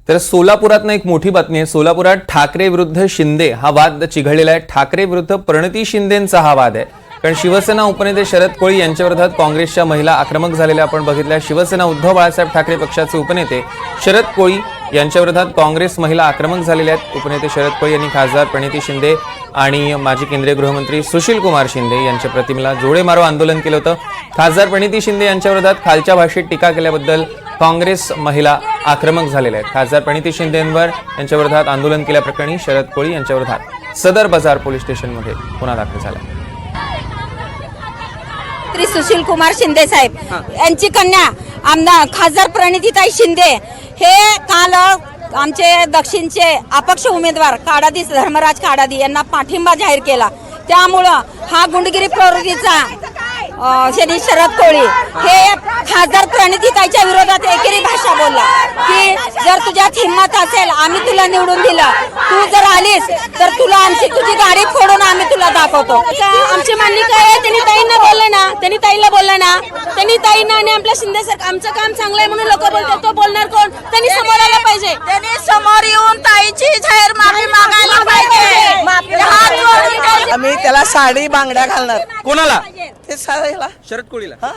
तर सोलापुरातनं एक मोठी बातमी आहे। सोलापुरात ठाकरे विरुद्ध शिंदे हा वाद चिघळलेला आहे। ठाकरे विरुद्ध प्रणिती शिंदेंचा हा वाद आहे, कारण शिवसेना उपनेते शरद कोळी यांच्या विरोधात काँग्रेसच्या महिला आक्रमक झालेल्या आपण बघितल्या। शिवसेना उद्धव बाळासाहेब ठाकरे पक्षाचे उपनेते शरद कोळी यांच्या विरोधात काँग्रेस महिला आक्रमक झालेल्या आहेत। उपनेते शरद कोळी यांनी खासदार प्रणिती शिंदे आणि माजी केंद्रीय गृहमंत्री सुशील कुमार शिंदे यांच्या प्रतिमेला जोडे मारो आंदोलन केलं होतं। खासदार प्रणिती शिंदे यांच्या विरोधात खालच्या भाषेत टीका केल्याबद्दल काँग्रेस महिला आक्रमक झालेल्या आहेत। खासदार प्रणिती शिंदेंवर यांच्या विरोधात आंदोलन केल्याप्रकरणी शरद कोळी यांच्या विरोधात सदर बाजार पोलीस स्टेशनमध्ये गुन्हा दाखल झाला। सुशील कुमार शिंदे साहेब यांची कन्या आमदार खासदार प्रणितीताई शिंदे हे काल आमचे दक्षिणचे अपक्ष उमेदवार काडादी धर्मराज काडादी यांना पाठिंबा जाहीर केला। त्यामुळं हा गुंडगिरी प्रवृत्तीचा शरद कोळी हे खासदार प्रणितीताईच्या विरोधात एकेरी भाषा बोलला की जर तुझ्यात हिंमत असेल आम्ही तुला निवडून दिलं, तू जर आलीस तर तुला आमची तुझी गाडी फोडून आम्ही तुला दाखवतो। आमची मान्य काय आहे, त्यांनी ताईंना बोलले ना, त्यांनी ताईला बोलला ना, त्यांनी ताईंना आणि आपल्या शिंदे सर आमचं काम चांगलं आहे म्हणून लोक बोलतात, तो बोलणार कोण? त्यांनी समोर आला पाहिजे, त्यांनी समोर येऊन ताईची जाहीर माफी मागायला पाहिजे। आम्ही त्याला साडी बांगड्या घालणार। कोणाला? ते साडीला शरद कोळीला। हा